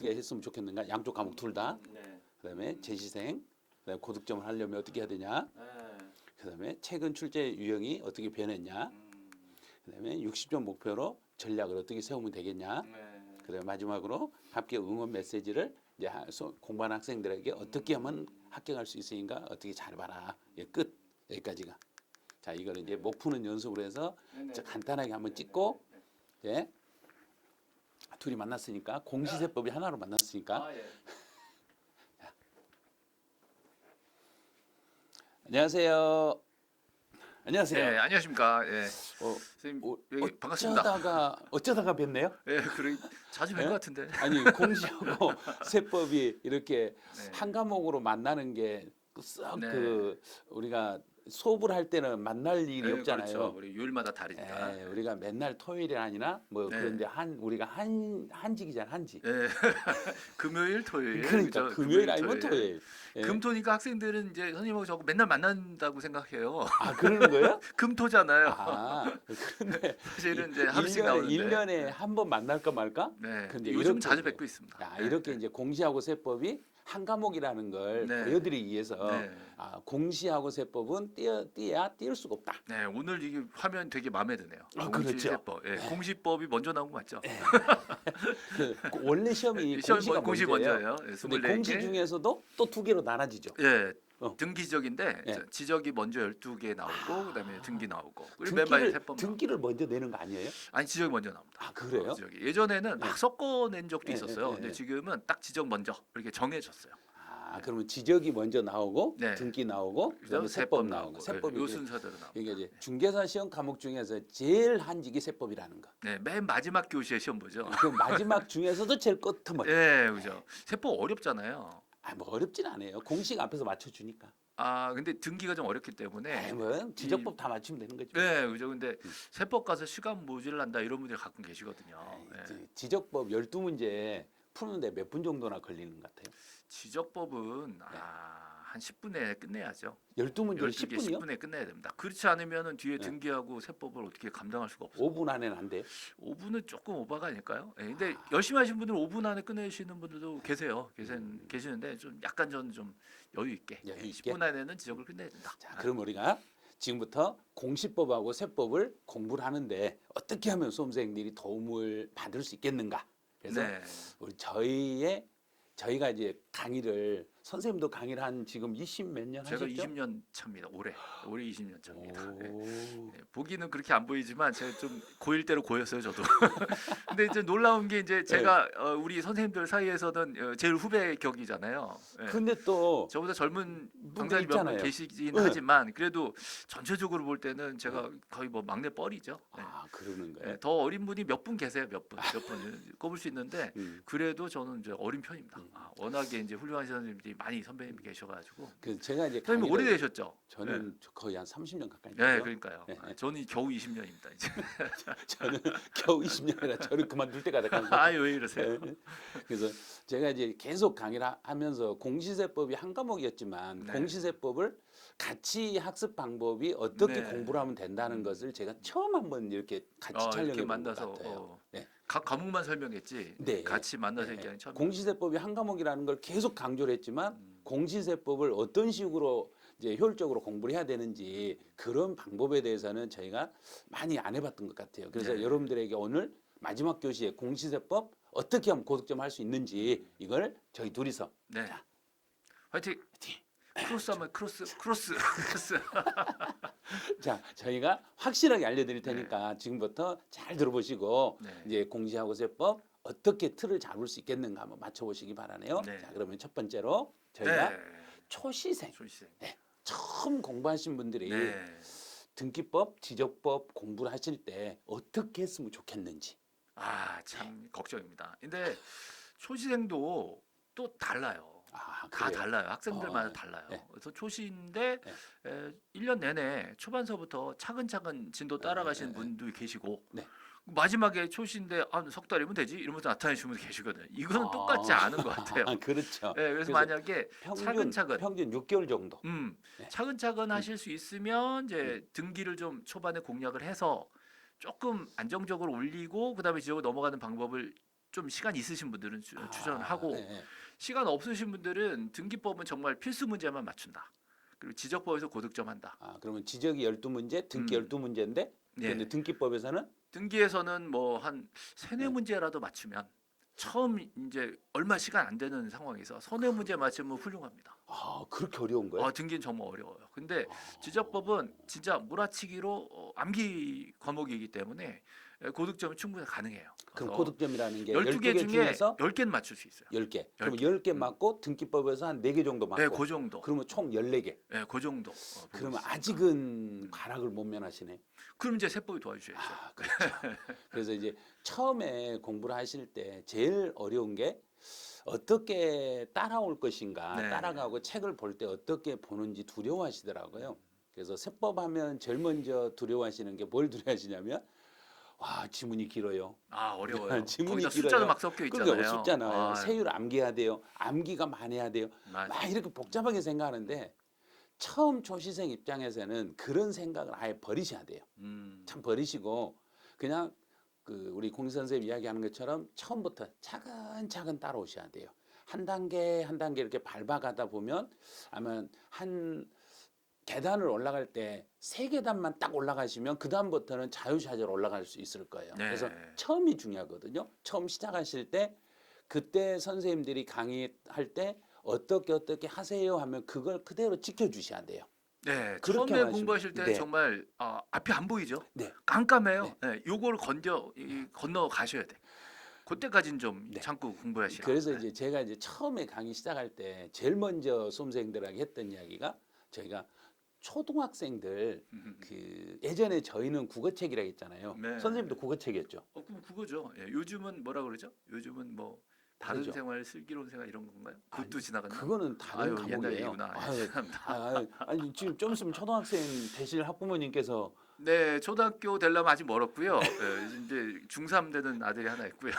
어떻게 했으면 좋겠는가? 양쪽 과목 둘 다. 네. 그다음에 재시생, 그다음에 고득점을 하려면 어떻게 해야 되냐? 네. 그다음에 최근 출제 유형이 어떻게 변했냐? 음. 그다음에 60점 목표로 전략을 어떻게 세우면 되겠냐? 네. 그다음에 마지막으로 합격 응원 메시지를 이제 공부하는 학생들에게 어떻게 하면 합격할 수 있으니까 어떻게 잘 봐라. 예, 끝. 여기까지가. 자, 이거를 이제 못 푸는 연습으로 해서 네네. 간단하게 한번 찍고 예. 둘이 만났으니까 공시세법이 하나로 만났으니까 아, 예. 안녕하세요. 안녕하세요. 네, 안녕하십니까. 예. 어, 선생님 여기 반갑습니다. 어쩌다가 뵀네요? 예, 그래 자주 뵌 예? 것 같은데. 아니 공시하고 세법이 이렇게 네. 한 과목으로 만나는 게 썩 네. 그 우리가 수업을 할 때는 만날 일이 네, 없잖아요. 그렇죠. 우리 요일마다 다르니까. 예, 우리가 맨날 토요일이 아니나 뭐 네. 그런데 우리가 한직이잖아 한직. 예. 금요일, 토요일. 그러니까 그죠? 금요일 아니면 토요일. 예. 금토니까 학생들은 이제 선생님하고 저하고 맨날 만난다고 생각해요. 아 그러는 거예요? 금토잖아요. 아 근데 사실은 이제 하루씩 나오는데. 1년에 한 번 만날까 말까? 네. 근데 요즘 이렇게 자주 이제- 뵙고 있습니다. 야, 네. 이렇게 이제 공시하고 세법이 한 과목이라는 걸 네. 보여드리기 위해서 네. 공시하고 세법은 띄어야 띄울 수가 없다. 네, 오늘 이게 화면 되게 마음에 드네요. 아, 그렇죠. 공시세법. 예, 공시법이 먼저 나온 거 맞죠? 그 원래 시험이 시험 공시가 공시 먼저예요. 먼저예요. 예, 근데 24개. 공시 중에서도 또 두 개로 나눠지죠. 예. 어. 등기적인데 예. 지적이 먼저 12개 나오고 그다음에 등기 나오고 그리고 맨 마지막에 세법 나오고. 등기를 먼저 내는 거 아니에요? 아니 지적이 먼저 나옵니다. 아 그래요? 지적이. 예전에는 막 섞어낸 적도 예, 있었어요. 예, 예, 근데 예. 지금은 딱 지적 먼저 이렇게 정해졌어요. 그러면 지적이 먼저 나오고 네. 등기 나오고 그래서 그다음에 세법 나오고 세법이 요 이제 순서대로 나오고. 이게 이제 중개사 시험 과목 중에서 제일 한직이 세법이라는 거. 네, 맨 마지막 교시에 시험 보죠. 그 마지막 중에서도 제일 끝머리. 예, 그죠. 세법 어렵잖아요. 뭐 어렵진 않아요. 공식 앞에서 맞춰주니까. 아, 근데 등기가 좀 어렵기 때문에. 뭐 지적법 다 맞추면 되는 거죠. 네, 그죠. 근데 세법 가서 시간 모질란다 이런 분들이 가끔 계시거든요. 예. 지적법 12문제 푸는데 몇 분 정도나 걸리는 것 같아요? 지적법은 한 10분에 끝내야죠. 12문제를 12개 10분이요? 10분에 끝내야 됩니다. 그렇지 않으면은 뒤에 네. 등기하고 세법을 어떻게 감당할 수가 없어요. 5분 안에는 안 돼요? 5분은 조금 오바가 아닐까요? 예, 근데 열심히 하신 분들은 5분 안에 끝내시는 분들도 계세요. 계시는데 좀 약간 저는 좀 여유 있게, 여유 예, 있게? 10분 안에는 지적을 끝내야 된다. 자, 그럼 우리가 지금부터 공시법하고 세법을 공부를 하는데 어떻게 하면 수험생들이 도움을 받을 수 있겠는가? 그래서 네. 우리 저희가 이제 강의를 선생님도 강의를 한 지금 20 몇 년 제가 하셨죠? 20년 차입니다. 올해 20년 차입니다. 예. 오. 예, 보기는 그렇게 안 보이지만 제가 좀 고일 대로 고였어요 저도. 근데 이제 놀라운 게 이제 제가 우리 선생님들 사이에서는 제일 후배 격이잖아요. 예. 근데 또 저보다 젊은 분들 강사님 몇 분 있잖아요. 계시긴 네. 하지만 그래도 전체적으로 볼 때는 제가 거의 뭐 막내 뻘이죠. 예. 그러는 거예요. 예, 더 어린 분이 몇 분 계세요. 몇 분 꼽을 수 있는데 그래도 저는 이제 어린 편입니다. 워낙에 이제 훌륭한 선생님들이 많이 선배님이 계셔가지고. 그래서 제가 이제 선생님 강의를- 오래되셨죠? 저는 거의 한 30년 가까이 네, 됐죠. 그러니까요. 네. 저는 겨우 20년입니다 이제. 저는 겨우 20년이라 저를 그만둘 때가 됐거든요. 아왜 이러세요? 그래서 제가 이제 계속 강의를 하면서 공시세법이 한 과목이었지만 네. 공시세법을 같이 학습 방법이 어떻게 네. 공부를 하면 된다는 것을 제가 처음 한번 이렇게 같이 이렇게 촬영해 본 것 만나서 같아요. 네. 각 과목만 설명했지 네. 같이 만나서 네. 얘기하는 처음. 공시세법이 한 과목이라는 걸 계속 강조를 했지만 공시세법을 어떤 식으로 이제 효율적으로 공부를 해야 되는지 그런 방법에 대해서는 저희가 많이 안 해봤던 것 같아요. 그래서 네. 여러분들에게 오늘 마지막 교시에 공시세법 어떻게 하면 고득점 할 수 있는지 이걸 저희 둘이서 네. 자, 화이팅. 화이팅! 크로스 하면 크로스. 자, 저희가 확실하게 알려드릴 테니까 지금부터 잘 들어보시고 네. 이제 공시하고 세법 어떻게 틀을 잡을 수 있겠는가 한번 맞춰보시기 바라네요. 네. 자, 그러면 첫 번째로 저희가 네. 초시생 조이씨. 처음 공부하신 분들이 네. 등기법, 지적법 공부를 하실 때 어떻게 했으면 좋겠는지. 참 걱정입니다. 근데 초시생도 또 달라요. 다 그래요? 달라요. 학생들마다 네. 달라요. 네. 그래서 초시인데 1년 내내 초반서부터 차근차근 진도 따라가시는 분도 계시고 네. 마지막에 초시인데 석 달이면 되지 이러면서 나타내시는 분도 계시거든요. 이거는 똑같지 않은 것 같아요. 그렇죠. 네, 그래서 만약에 차근차근 평균 6개월 정도. 네. 차근차근 하실 수 있으면 이제 등기를 좀 초반에 공략을 해서 조금 안정적으로 올리고 그다음에 지역을 넘어가는 방법을 좀 시간 있으신 분들은 추천하고 네, 네. 시간 없으신 분들은 등기법은 정말 필수 문제만 맞춘다. 그리고 지적법에서 고득점 한다. 그러면 지적이 12문제, 등기 음. 12문제인데 예. 근데 등기법에서는 등기에서는 뭐 한 세네 네. 문제라도 맞추면 처음 이제 얼마 시간 안 되는 상황에서 서너 문제 맞추면 훌륭합니다. 그렇게 어려운 거예요? 등기는 정말 어려워요. 근데 아, 지적법은 진짜 몰아치기로 암기 과목이기 때문에 고득점이 충분히 가능해요. 그럼 그래서 고득점이라는 게 12개 12개 중에 중에서 10개는 맞출 수 있어요. 10개. 그러면 10개. 10개 맞고 등기법에서 한 4개 정도 맞고. 네, 그 정도. 그러면 총 14개. 네, 그 정도. 보고 그러면 있으니까. 아직은 과락을 못 면하시네. 그럼 이제 세법이 도와주셔야죠. 그렇죠. 그래서 이제 처음에 공부를 하실 때 제일 어려운 게 어떻게 따라올 것인가, 네. 따라가고 책을 볼 때 어떻게 보는지 두려워하시더라고요. 그래서 세법하면 제일 먼저 두려워하시는 게 뭘 두려워하시냐면 지문이 길어요. 어려워요. 지문이 거기다 길어요. 숫자도 막 섞여 있잖아요. 그러니까 숫자잖아요. 아, 세율 암기해야 돼요. 암기가 많아야 돼요. 맞아. 막 이렇게 복잡하게 생각하는데 처음 초시생 입장에서는 그런 생각을 아예 버리셔야 돼요. 참 버리시고 그냥 우리 공희 선생님 이야기하는 것처럼 처음부터 차근차근 따라오셔야 돼요. 한 단계 한 단계 이렇게 밟아가다 보면 아마 한 계단을 올라갈 때 3계단만 딱 올라가시면 그 다음부터는 자유자재로 올라갈 수 있을 거예요. 네. 그래서 처음이 중요하거든요. 처음 시작하실 때 그때 선생님들이 강의할 때 어떻게 하세요 하면 그걸 그대로 지켜주셔야 돼요. 네, 그렇게 처음에 말씀- 공부하실 때는 네. 정말 앞이 안 보이죠. 네. 깜깜해요. 네. 요거를 건너 가셔야 돼. 그때까지는 좀 네. 참고 공부하시라. 그래서 네. 이제 제가 이제 처음에 강의 시작할 때 제일 먼저 수험생들에게 했던 이야기가 저희가 초등학생들 예전에 저희는 국어책이라고 했잖아요. 네. 선생님도 국어책이었죠. 그럼 그거죠. 예, 요즘은 뭐라 그러죠? 요즘은 뭐 다른 다르죠. 생활, 슬기로운 생활 이런 건가요? 그것도 아니, 지나갔나? 그거는 다른 아유, 과목이에요. 옛날 얘기구나. 아니 지금 좀 있으면 초등학생 되실 학부모님께서 네, 초등학교 되려면 아직 멀었고요. 이제 중3 되는 아들이 하나 있고요.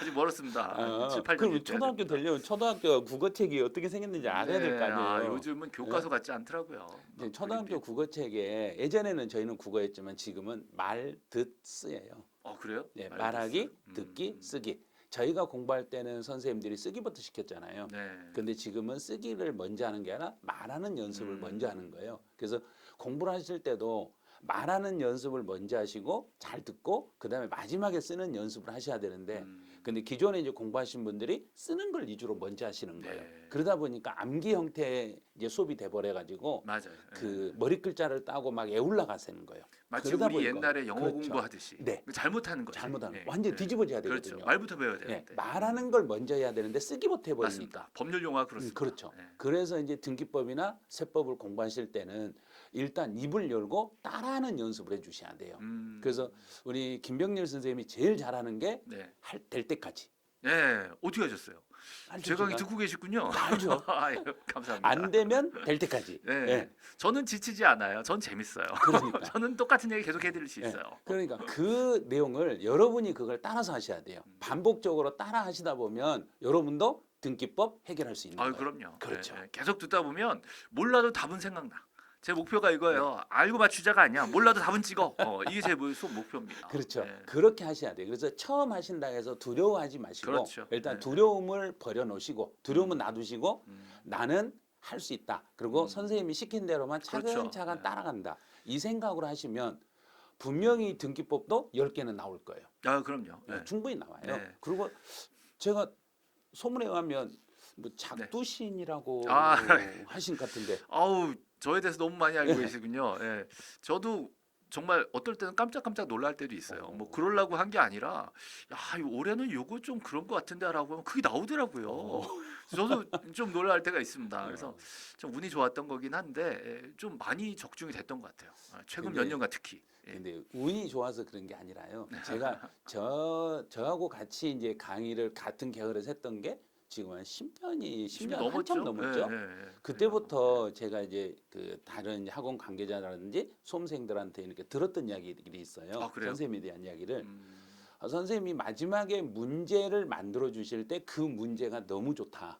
아직 멀었습니다. 7, 8년. 그럼 초등학교 되려면 초등학교 국어책이 어떻게 생겼는지 알아야 될 거 아니에요. 요즘은 교과서 같지 않더라고요. 이제 초등학교 국어책에 예전에는 저희는 국어였지만 지금은 말, 듣, 쓰예요. 그래요? 네, 알겠어요. 말하기, 듣기, 쓰기. 저희가 공부할 때는 선생님들이 쓰기부터 시켰잖아요. 네. 근데 지금은 쓰기를 먼저 하는 게 아니라 말하는 연습을 먼저 하는 거예요. 그래서 공부를 하실 때도 말하는 연습을 먼저 하시고 잘 듣고 그다음에 마지막에 쓰는 연습을 하셔야 되는데 근데 기존에 이제 공부하신 분들이 쓰는 걸 위주로 먼저 하시는 거예요. 네. 그러다 보니까 암기 형태의 이제 수업이 돼 버려 가지고 맞아요. 그 머리 글자를 따고 막 애울라 가시는 거예요. 마치 그러다 우리 보니까 옛날에 영어 그렇죠. 공부하듯이 네. 잘못하는 거죠. 잘못하는 네. 완전 히 뒤집어져야 그렇죠. 되거든요. 말부터 배워야 네, 되는데. 말하는 걸 먼저 해야 되는데 쓰기부터 해버리니까. 맞습니다. 법률 용어가 그렇습니다. 그렇죠. 네. 그래서 이제 등기법이나 세법을 공부하실 때는 일단 입을 열고 따라하는 연습을 해주셔야 돼요. 그래서 우리 김병렬 선생님이 제일 잘하는 게 네. 될 때까지. 네, 어떻게 하셨어요? 알죠, 제 강의 제가? 듣고 계시군요. 알죠. 아유, 감사합니다. 안 되면 될 때까지. 네. 예. 저는 지치지 않아요. 전 재밌어요. 그러니까. 저는 똑같은 얘기 계속 해드릴 수 예. 있어요. 그러니까 그 내용을 여러분이 그걸 따라서 하셔야 돼요. 반복적으로 따라 하시다 보면 여러분도 등기법 해결할 수 있는 거예요. 그럼요. 그렇죠. 네, 계속 듣다 보면 몰라도 답은 생각나. 제 목표가 이거예요. 알고 맞추자가 아니야. 몰라도 답은 찍어. 이게 제 수업 목표입니다. 그렇죠. 네. 그렇게 하셔야 돼요. 그래서 처음 하신다 해서 두려워하지 마시고 그렇죠. 일단 네. 두려움을 버려놓으시고 두려움은 놔두시고 나는 할 수 있다. 그리고 선생님이 시킨 대로만 그렇죠. 차근차근 네. 따라간다. 이 생각으로 하시면 분명히 등기법도 10개는 나올 거예요. 그럼요. 네. 충분히 나와요. 네. 그리고 제가 소문에 가면 뭐 작두신이라고 하신 것 같은데 아우, 저에 대해서 너무 많이 알고 계시군요. 예. 저도 정말 어떨 때는 깜짝깜짝 놀랄 때도 있어요. 뭐 그러려고 한 게 아니라 올해는 요거 좀 그런 것 같은데라고 하면 그게 나오더라고요. 저도 좀 놀랄 때가 있습니다. 그래서 좀 운이 좋았던 거긴 한데 좀 많이 적중이 됐던 것 같아요. 최근 몇 근데- 년간 특히. 예. 근데 운이 좋아서 그런 게 아니라요. 제가 저하고 같이 이제 강의를 같은 계열에서 했던 게 지금 한 10년 한참 넘었죠. 예, 예. 그때부터 제가 이제 그 다른 학원 관계자라든지 수험생들한테 이렇게 들었던 이야기들이 있어요. 그래요? 선생님에 대한 이야기를. 음, 선생님이 마지막에 문제를 만들어 주실 때 그 문제가 너무 좋다.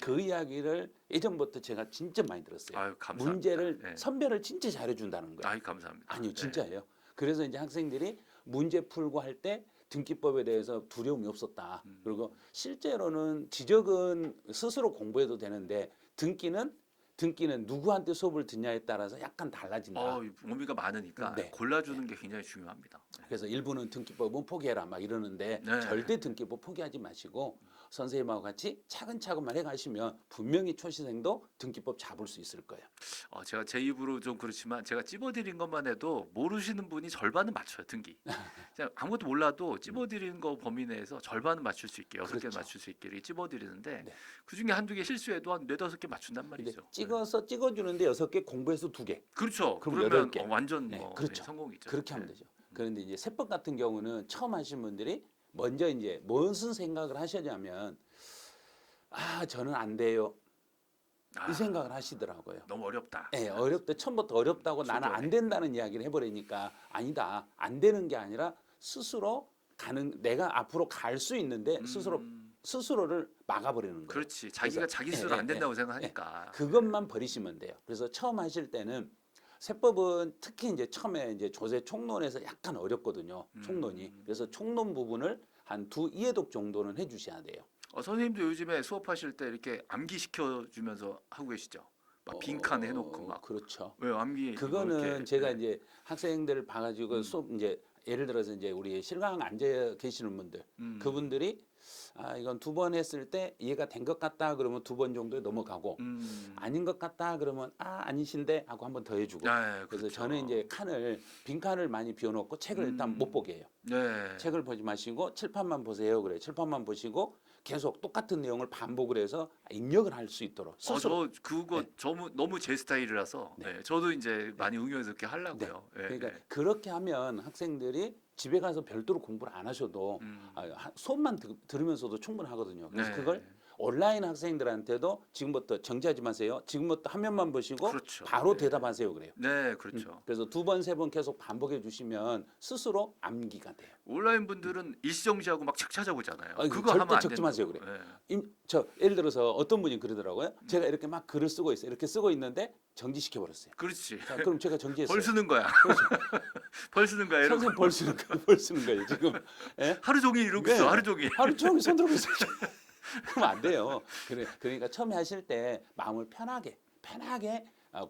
그 이야기를 예전부터 제가 진짜 많이 들었어요. 아유, 감사합니다. 문제를 네. 선별을 진짜 잘해 준다는 거예요. 아유, 감사합니다. 아니요, 네. 진짜예요. 그래서 이제 학생들이 문제 풀고 할 때 등기법에 대해서 두려움이 없었다. 그리고 실제로는 지적은 스스로 공부해도 되는데 등기는 누구한테 수업을 듣냐에 따라서 약간 달라진다. 의미가 많으니까 네. 골라주는 게 굉장히 중요합니다. 네. 그래서 일부는 등기법은 포기해라 막 이러는데 네. 절대 등기법 포기하지 마시고 선생님하고 같이 차근차근만 해가시면 분명히 초시생도 등기법 잡을 수 있을 거예요. 제가 제 입으로 좀 그렇지만 제가 찝어드린 것만 해도 모르시는 분이 절반은 맞춰요 등기. 그냥 아무것도 몰라도 찝어드리는 거 범위 내에서 절반은 맞출 수 있게 6개 그렇죠. 맞출 수 있게 이렇게 찝어드리는데 네. 그 중에 한두 개 실수해도 한 4-5개 맞춘단 근데 말이죠. 찍어주는데 6개 공부해서 2개. 그렇죠. 그럼 그러면 8개. 완전 네, 뭐 그렇죠. 성공이죠. 그렇게 하면 네. 되죠. 그런데 이제 세법 같은 경우는 처음 하신 분들이 먼저 이제 무슨 생각을 하셨냐면 저는 안 돼요. 이 생각을 하시더라고요. 너무 어렵다. 네, 어렵다. 처음부터 어렵다고 나는 안 된다는 이야기를 해버리니까 아니다. 안 되는 게 아니라 스스로 내가 앞으로 갈 수 있는데 스스로를 막아버리는 거예요. 그렇지. 자기가 그래서, 자기 스스로 안 된다고 생각하니까. 그것만 버리시면 돼요. 그래서 처음 하실 때는 세법은 특히 이제 처음에 이제 조세 총론에서 약간 어렵거든요. 총론이. 그래서 총론 부분을 한 2~2회독 정도는 해주셔야 돼요. 선생님도 요즘에 수업하실 때 이렇게 암기 시켜주면서 하고 계시죠? 막 빈칸 해놓고 막. 그렇죠. 왜 암기? 그거는 이렇게, 제가 네. 이제 학생들을 봐가지고 수업 이제 예를 들어서 이제 우리 실강 앉아 계시는 분들 그분들이 이건 2번 했을 때 이해가 된 것 같다 그러면 2번 정도에 넘어가고 아닌 것 같다 그러면 아니신데 하고 한 번 더 해주고 네, 그래서 그렇죠. 저는 이제 빈칸을 많이 비워놓고 책을 일단 못 보게 해요. 네. 책을 보지 마시고 칠판만 보세요. 그래 칠판만 보시고 계속 똑같은 내용을 반복을 해서 입력을 할 수 있도록 스스로. 저 그거 너무 제 스타일이라서 네. 저도 이제 많이 응용해서 그렇게 하려고요. 네. 그러니까 그렇게 하면 학생들이 집에 가서 별도로 공부를 안 하셔도 수업만 들으면서도 충분하거든요. 그래서 네. 그걸 온라인 학생들한테도 지금부터 정지하지 마세요. 지금부터 화면만 보시고 그렇죠. 바로 네. 대답하세요. 그래요. 네, 그렇죠. 그래서 2번, 3번 계속 반복해 주시면 스스로 암기가 돼요. 온라인 분들은 일시정지하고 막 책 찾아보잖아요. 그거 절대 하면 안 적지 마세요. 그래. 네. 예를 들어서 어떤 분이 그러더라고요. 제가 이렇게 막 글을 쓰고 있어요. 이렇게 쓰고 있는데 정지시켜 버렸어요. 그렇지. 자, 그럼 제가 정지했어요. 벌 쓰는 거야. 벌 쓰는 거야. 이러고. 선생님 벌 쓰는 거예요. 지금. 예? 하루 종일 이러고 네. 있어. 하루 종일. 하루 종일 손 들고 있어요. 그럼 안 돼요. 그러니까 처음에 하실 때 마음을 편하게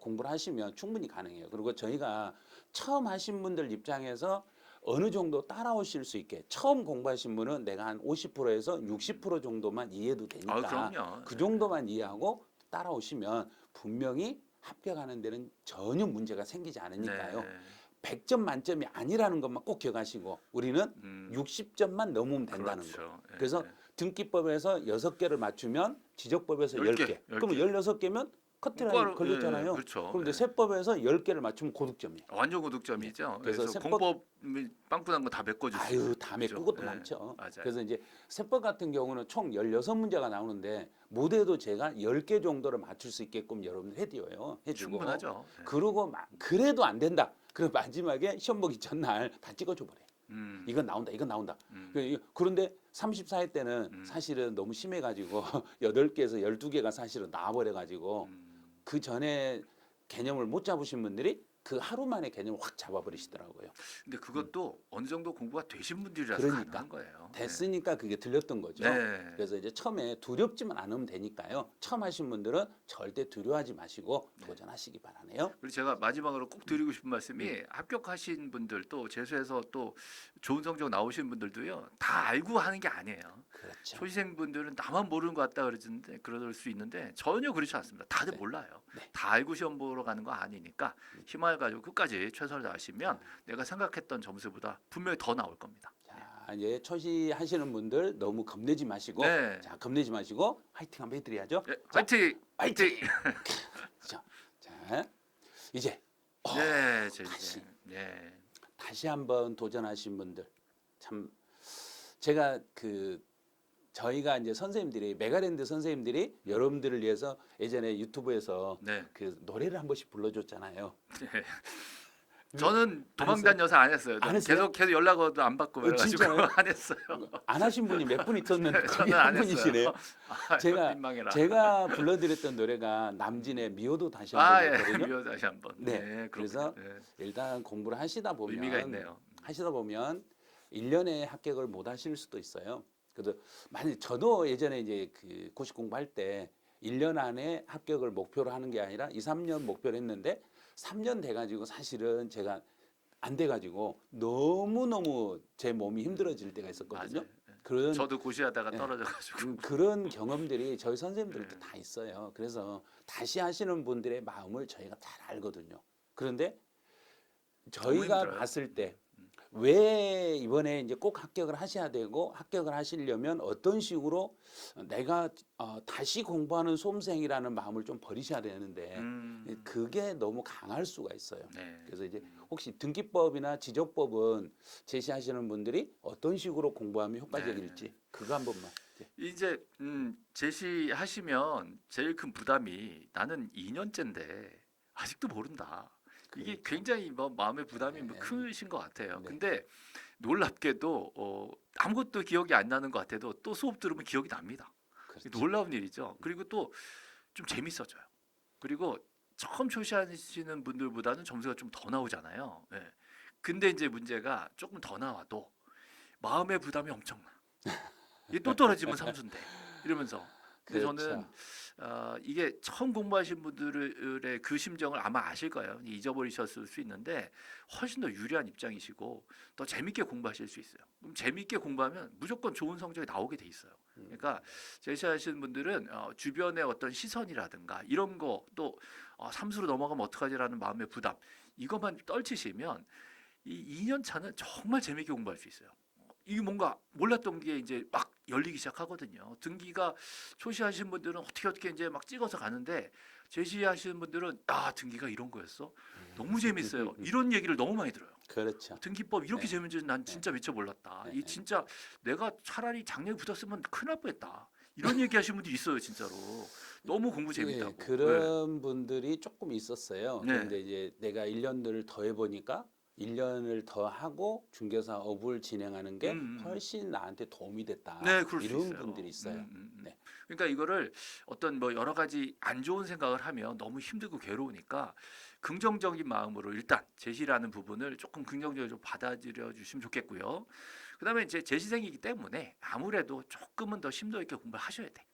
공부를 하시면 충분히 가능해요. 그리고 저희가 처음 하신 분들 입장에서 어느 정도 따라오실 수 있게 처음 공부하신 분은 내가 한 50%에서 60% 정도만 이해도 되니까 그럼요. 그 정도만 이해하고 따라오시면 분명히 합격하는 데는 전혀 문제가 생기지 않으니까요. 네. 100점 만점이 아니라는 것만 꼭 기억하시고 우리는 60점만 넘으면 된다는 그렇죠. 거예요. 네. 그래서 등기법에서 6개를 맞추면 지적법에서 10개. 10개. 그러면 16개면 커트라인 똑바로, 걸렸잖아요. 네, 그렇죠. 그런데 네. 세법에서 10개를 맞추면 고득점이에요. 완전 고득점이죠. 그래서 그래서 세법- 공법이 빵꾸난 거 다 메꿔줄 수 있어요. 다 메꾸고 것도 네, 많죠. 맞아요. 그래서 이제 세법 같은 경우는 총 16문제가 나오는데 못해도 제가 10개 정도를 맞출 수 있게끔 여러분들 해드려요. 해주고. 충분하죠. 네. 그러고 그래도 안 된다. 그럼 마지막에 시험 보기 전날 다 찍어줘 버려요. 이건 나온다. 이건 나온다. 그런데 34회 때는 사실은 너무 심해가지고 8개에서 12개가 사실은 나와버려가지고 그 전에 개념을 못 잡으신 분들이 그 하루 만에 개념을 확 잡아버리시더라고요. 근데 그것도 어느 정도 공부가 되신 분들이라서 그러니까. 가능한 거예요. 됐으니까 그게 들렸던 거죠. 네. 그래서 이제 처음에 두렵지만 않으면 되니까요. 처음 하신 분들은 절대 두려워하지 마시고 도전하시기 바라네요. 그리고 제가 마지막으로 꼭 드리고 싶은 말씀이 합격하신 분들 또 재수해서 또 좋은 성적 나오신 분들도요. 다 알고 하는 게 아니에요. 그렇죠. 초시생분들은 나만 모르는 것 같다 그러는데 그럴 수 있는데 전혀 그렇지 않습니다. 다들 네. 몰라요. 네. 다 알고 시험 보러 가는 거 아니니까 힘을 가지고 끝까지 최선을 다하시면 내가 생각했던 점수보다 분명히 더 나올 겁니다. 자, 이제 초시 하시는 분들 너무 겁내지 마시고, 네. 자, 겁내지 마시고 화이팅 한번 해드려야죠. 네, 자, 화이팅! 화이팅! 자, 이제 네, 다시. 네. 다시 한번 도전하신 분들 참 제가 저희가 이제 선생님들이 메가랜드 선생님들이 여러분들을 위해서 예전에 유튜브에서 네. 그 노래를 한 번씩 불러줬잖아요. 네. 저는 도망단 여사 안 했어요. 안 했어요? 계속 연락 와도 안 받고 그래가지고 진짜요? 안 했어요. 안 하신 분이 몇 분 있었는데 거기 저는 한 안 분이시네요. 했어요. 제가 민망해라. 제가 불러드렸던 노래가 남진의 미워도 다시 예, 한번이거든요. 미워 다시 한번. 네, 그렇군요. 그래서 네. 일단 공부를 하시다 보면 의미가 있네요. 하시다 보면 1년에 합격을 못 하실 수도 있어요. 그래도 만약 저도 예전에 이제 그 고시 공부할 때 1년 안에 합격을 목표로 하는 게 아니라 2, 3년 목표로 했는데 3년 돼 가지고 사실은 제가 안 돼 가지고 너무너무 제 몸이 힘들어질 때가 있었거든요. 맞아요. 예. 그런 저도 고시하다가 예. 떨어져가지고. 그런 경험들이 저희 선생님들도 네. 다 있어요. 그래서 다시 하시는 분들의 마음을 저희가 잘 알거든요. 그런데 저희가 힘들어요. 봤을 때 왜 이번에 이제 꼭 합격을 하셔야 되고 합격을 하시려면 어떤 식으로 내가 다시 공부하는 수험생이라는 마음을 좀 버리셔야 되는데 그게 너무 강할 수가 있어요. 네. 그래서 이제 혹시 등기법이나 지적법은 제시하시는 분들이 어떤 식으로 공부하면 효과적일지 그거 한 번만. 이제 제시하시면 제일 큰 부담이 나는 2년째인데 아직도 모른다. 이게 그러니까. 굉장히 뭐 마음의 부담이 뭐 네. 크신 것 같아요. 네. 근데 놀랍게도 아무것도 기억이 안 나는 것 같아도 또 수업 들으면 기억이 납니다. 그렇죠. 놀라운 일이죠. 그리고 또 좀 재밌어져요. 그리고 처음 초시하시는 분들보다는 점수가 좀 더 나오잖아요. 예. 근데 이제 문제가 조금 더 나와도 마음의 부담이 엄청나. 이게 또 떨어지면 삼수인데 이러면서. 근데 저는 그렇죠. 이게 처음 공부하신 분들의 그 심정을 아마 아실 거예요. 잊어버리셨을 수 있는데 훨씬 더 유리한 입장이시고 더 재밌게 공부하실 수 있어요. 그럼 재밌게 공부하면 무조건 좋은 성적이 나오게 돼 있어요. 그러니까 제시하시는 분들은 주변의 어떤 시선이라든가 이런 거 또 삼수로 넘어가면 어떡하지라는 마음의 부담 이것만 떨치시면 이 2년 차는 정말 재밌게 공부할 수 있어요. 이게 뭔가 몰랐던 게 이제 막 열리기 시작하거든요. 등기가 초시하신 분들은 어떻게 이제 막 찍어서 가는데 제시하시는 분들은 등기가 이런 거였어. 너무 재밌어요. 이런 얘기를 너무 많이 들어요. 그렇죠. 등기법 이렇게 네. 재밌는지 난 진짜 미처 몰랐다. 네. 이 진짜 내가 차라리 작년에 붙었으면 큰일 날 뻔했다. 이런 얘기 하시는 분들이 있어요, 진짜로. 너무 공부 재밌다고. 예, 그런 분들이 조금 있었어요. 네. 그런데 이제 내가 1년을 더 해보니까 1년을 더 하고 중개사 업을 진행하는 게 훨씬 나한테 도움이 됐다. 네, 그럴 수 이런 있어요. 분들이 있어요. 네. 그러니까 이거를 어떤 뭐 여러 가지 안 좋은 생각을 하면 너무 힘들고 괴로우니까 긍정적인 마음으로 일단 제시라는 부분을 조금 긍정적으로 좀 받아들여 주시면 좋겠고요. 그다음에 이제 제시생이기 때문에 아무래도 조금은 더 심도 있게 공부를 하셔야 돼.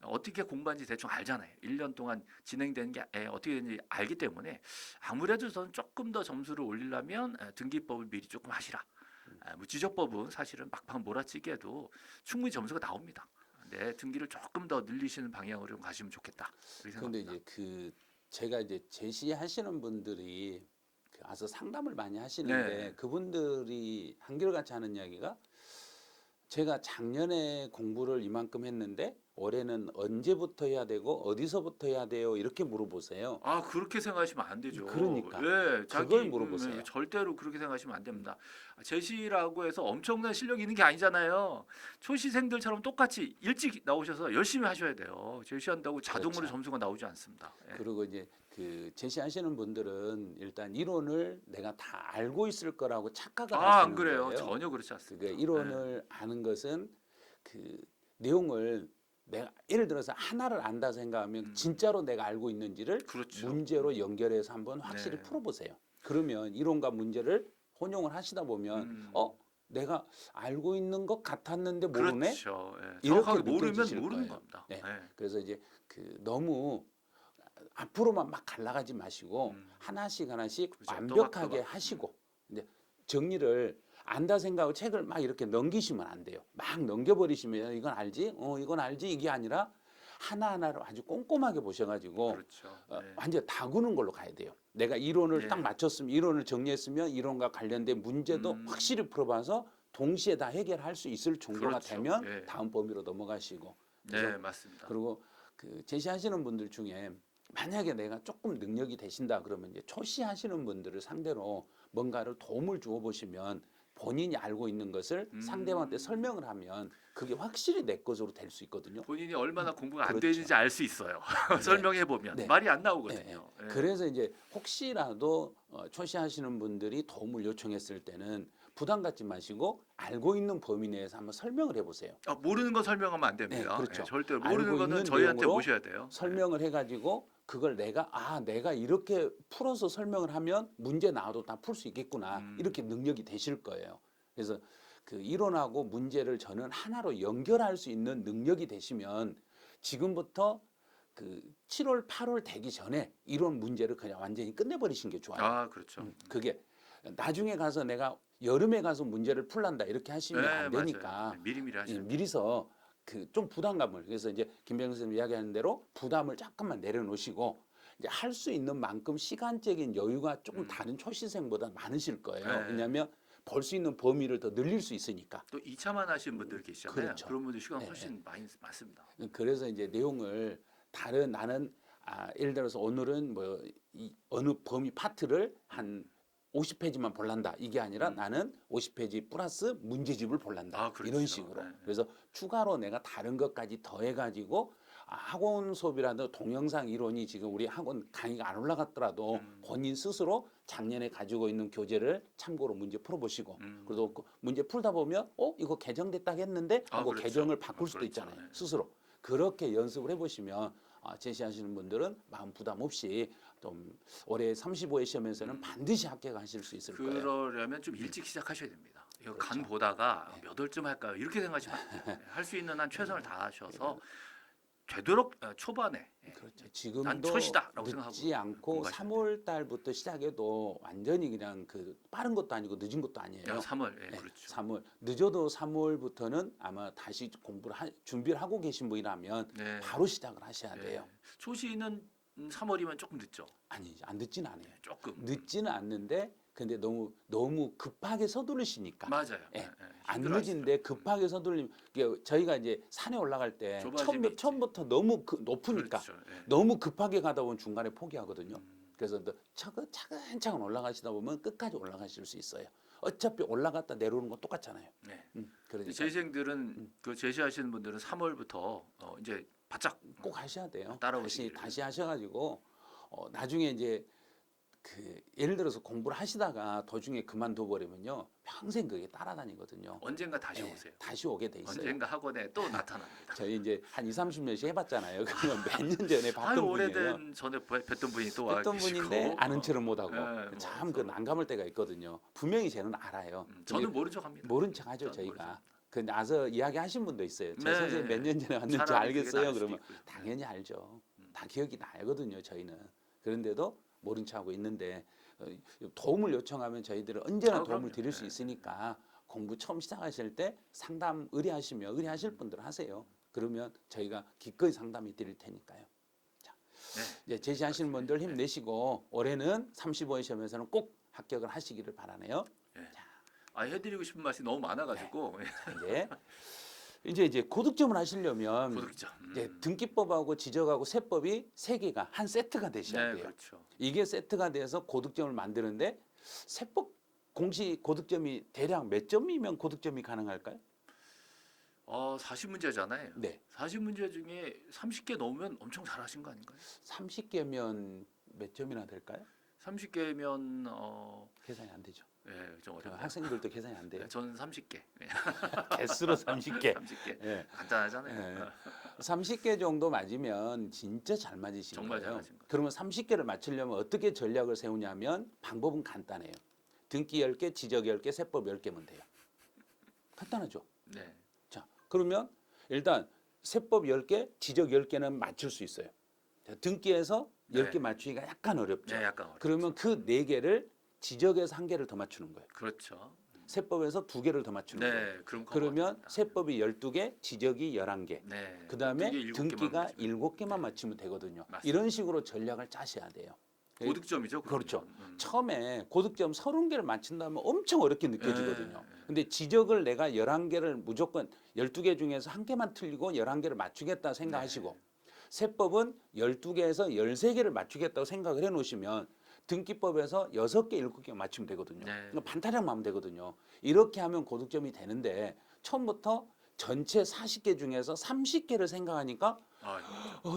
어떻게 공부하는지 대충 알잖아요. 1년 동안 진행되는 게 어떻게 되는지 알기 때문에 아무래도 저는 조금 더 점수를 올리려면 등기법을 미리 조금 하시라. 뭐 지적법은 사실은 막판 몰아치기에도 충분히 점수가 나옵니다. 네, 등기를 조금 더 늘리시는 방향으로 좀 가시면 좋겠다. 그렇게 그런데 생각합니다. 이제 제가 이제 제시하시는 분들이 와서 상담을 많이 하시는데 네. 그분들이 한결같이 하는 이야기가 제가 작년에 공부를 이만큼 했는데 올해는 언제부터 해야 되고 어디서부터 해야 돼요? 이렇게 물어보세요. 그렇게 생각하시면 안 되죠. 그러니까. 예, 그걸 물어보세요. 절대로 그렇게 생각하시면 안 됩니다. 제시라고 해서 엄청난 실력이 있는 게 아니잖아요. 초시생들처럼 똑같이 일찍 나오셔서 열심히 하셔야 돼요. 제시한다고 자동으로 그렇죠. 점수가 나오지 않습니다. 예. 그리고 이제 제시하시는 분들은 일단 이론을 내가 다 알고 있을 거라고 착각을 안 하시는 그래요. 거예요. 전혀 그렇지 않습니다. 그게 이론을 아는 것은 그 내용을 내가 예를 들어서 하나를 안다 생각하면 진짜로 내가 알고 있는지를 그렇죠. 문제로 연결해서 한번 확실히 네. 풀어보세요. 그러면 이론과 문제를 혼용을 하시다 보면 내가 알고 있는 것 같았는데 모르네. 그렇죠. 예. 이렇게 정확하게 느껴지실 모르는 거예요. 겁니다. 네. 예. 그래서 이제 너무 앞으로만 막 갈라가지 마시고 하나씩 그렇죠. 완벽하게 또박또박. 하시고 이제 정리를 안다 생각하고 책을 막 이렇게 넘기시면 안 돼요. 막 넘겨버리시면 이건 알지? 이건 알지? 이게 아니라 하나하나를 아주 꼼꼼하게 보셔가지고 그렇죠. 네. 완전 다구는 걸로 가야 돼요. 내가 이론을 네. 딱 맞췄으면 이론을 정리했으면 이론과 관련된 문제도 확실히 풀어봐서 동시에 다 해결할 수 있을 정도가 그렇죠. 되면 예. 다음 범위로 넘어가시고 네, 그래서 맞습니다. 그리고 제시하시는 분들 중에 만약에 내가 조금 능력이 되신다 그러면 이제 초시하시는 분들을 상대로 뭔가를 도움을 주어 보시면 본인이 알고 있는 것을 상대방한테 설명을 하면 그게 확실히 내 것으로 될 수 있거든요. 본인이 얼마나 공부가 안 그렇죠. 되는지 알 수 있어요. 설명해 보면 네. 말이 안 나오거든요. 네. 예. 그래서 이제 혹시라도 초시하시는 분들이 도움을 요청했을 때는 부담 갖지 마시고 알고 있는 범위 내에서 한번 설명을 해보세요. 모르는 건 설명하면 안 됩니다. 네, 그렇죠. 예, 절대로 알고 모르는 거는 있는 저희한테 내용으로 오셔야 돼요. 설명을 해가지고 그걸 내가 이렇게 풀어서 설명을 하면 문제 나와도 다 풀 수 있겠구나. 이렇게 능력이 되실 거예요. 그래서 그 이론하고 문제를 저는 하나로 연결할 수 있는 능력이 되시면 지금부터 그 7월, 8월 되기 전에 이론 문제를 그냥 완전히 끝내버리신 게 좋아요. 아, 그렇죠. 그게 나중에 가서 내가 여름에 가서 문제를 풀란다 이렇게 하시면 네, 안 맞아요. 되니까 네, 미리미리 하시는 미리서 그 좀 부담감을 그래서 이제 김병선 선생님 이야기하는 대로 부담을 잠깐만 내려놓으시고 이제 할 수 있는 만큼 시간적인 여유가 조금 다른 초시생보다 많으실 거예요. 네. 왜냐하면 볼 수 있는 범위를 더 늘릴 수 있으니까. 또 2차만 하신 분들 계시잖아요. 그렇죠. 그런 분들 시간 네, 훨씬 많이 많습니다. 그래서 이제 내용을 다른 나는 예를 들어서 오늘은 뭐 어느 범위 파트를 한 50페이지만 볼란다 이게 아니라 나는 50페이지 플러스 문제집을 볼란다 아, 그렇죠. 이런 식으로. 네. 그래서 추가로 내가 다른 것까지 더해가지고 학원 수업이라도 동영상 이론이 지금 우리 학원 강의가 안 올라갔더라도 본인 스스로 작년에 가지고 있는 교재를 참고로 문제 풀어보시고 그래도 그 문제 풀다 보면 이거 개정됐다 했는데 하고 그렇죠. 개정을 바꿀 수도 그렇죠. 있잖아요. 네. 스스로 그렇게 연습을 해보시면 제시하시는 분들은 마음 부담 없이 좀 올해 35회 시험에서는 반드시 합격하실 수 있을 거예요. 그러려면 좀 일찍 시작하셔야 됩니다. 이거 그렇죠. 간 보다가 몇 월쯤 할까요? 이렇게 생각하시면 안 돼요. 할 수 있는 한 최선을 다하셔서 되도록 초반에 그렇죠. 난 지금도 첫이다라고 늦지 생각하고 않고 공부하셔야 3월 달부터 시작해도 완전히 그냥 그 빠른 것도 아니고 늦은 것도 아니에요. 3월, 예, 네, 그렇죠. 3월 늦어도 3월부터는 아마 다시 공부를 준비를 하고 계신 분이라면 네. 바로 시작을 하셔야 네. 돼요. 초시는 3월이면 조금 늦죠. 아니 안 늦지는 않아요. 조금. 늦지는 않는데 근데 너무 급하게 서두르시니까 맞아요. 예. 예, 안 힘들어하시죠. 늦은데 급하게 서두르면 저희가 이제 산에 올라갈 때 좁아짐이 있지. 처음부터 너무 높으니까 그렇죠. 예. 너무 급하게 가다 보면 중간에 포기하거든요. 그래서 또 차근차근 올라가시다 보면 끝까지 올라가실 수 있어요. 어차피 올라갔다 내려오는 건 똑같잖아요. 네. 그러니까 재시생들은 그 제시하시는 분들은 3월부터 이제 바짝 꼭 하셔야 돼요. 따라오시기를. 다시 하셔가지고 나중에 이제 그 예를 들어서 공부를 하시다가 도중에 그만둬 버리면요 평생 그게 따라다니거든요. 언젠가 다시 예, 오세요. 다시 오게 돼 있어요. 언젠가 학원에 또 나타납니다. 저희 이제 한 2, 30년씩 해봤잖아요. 그러면 몇 년 전에 봤던 아유, 분이에요. 오래된 전에 뵀던 분이 또 와 했던 계시고. 분인데 아는 척을 못하고 예, 뭐 참 그 난감할 때가 있거든요. 분명히 쟤는 알아요. 저는 모른 척합니다. 모른 척하죠 저는 모른 저희가. 근데 와서 이야기하신 분도 있어요. 저 네, 선생님 몇 년 전에 왔는지 사람이 그게 알겠어요? 날 수도 그러면 있고요. 당연히 알죠. 다 기억이 나거든요 저희는. 그런데도 모른 척하고 있는데 도움을 요청하면 저희들은 언제나 도움을 그럼요. 드릴 수 네. 있으니까 공부 처음 시작하실 때 상담 의뢰하실 분들 하세요. 그러면 저희가 기꺼이 상담해 드릴 테니까요. 네. 이제 제시하시는 분들 힘내시고 올해는 35회 시험에서는 꼭 합격을 하시기를 바라네요. 해드리고 싶은 말씀이 너무 많아가지고 이제 고득점을 하시려면 고득점. 이제 등기법하고 지적하고 세법이 세 개가 한 세트가 되셔야 네, 돼요. 그렇죠. 이게 세트가 돼서 고득점을 만드는데 세법 공시 고득점이 대략 몇 점이면 고득점이 가능할까요? 40문제잖아요. 네, 40문제 중에 30개 넘으면 엄청 잘하신 거 아닌가요? 30개면 몇 점이나 될까요? 30개면 계산이 안 되죠. 좀 어렵네요. 학생들도 계산이 안 돼요. 저는 30개. 개수로 30개. 30개. 예. 간단하잖아요. 예. 30개 정도 맞으면 진짜 잘 맞으신 정말 거예요. 잘하신 거예요. 그러면 30개를 맞추려면 어떻게 전략을 세우냐면 방법은 간단해요. 등기 10개, 지적 10개, 세법 10개면 돼요. 간단하죠. 네. 자, 그러면 일단 세법 10개, 지적 10개는 맞출 수 있어요. 자, 등기에서 네. 10개 맞추기가 약간 어렵죠. 네, 약간 어렵죠. 그러면 그 4개를 지적에서 1개를 더 맞추는 거예요. 그렇죠. 세법에서 2개를 더 맞추는 거예요. 네, 그럼 그러면 세법이 12개, 지적이 11개. 네. 그다음에 등기 7개만 등기가 맞추면 7개만 맞추면 되거든요. 맞습니다. 이런 식으로 전략을 짜셔야 돼요. 고득점이죠. 그러면. 그렇죠. 처음에 고득점 30개를 맞춘다면 엄청 어렵게 느껴지거든요. 네. 근데 지적을 내가 11개를 무조건 12개 중에서 한 개만 틀리고 11개를 맞추겠다 생각하시고 세법은 12개에서 13개를 맞추겠다고 생각을 해 놓으시면 등기법에서 6개, 7개 맞추면 되거든요. 네. 그러니까 반타작만 하면 되거든요. 이렇게 하면 고득점이 되는데 처음부터 전체 40개 중에서 30개를 생각하니까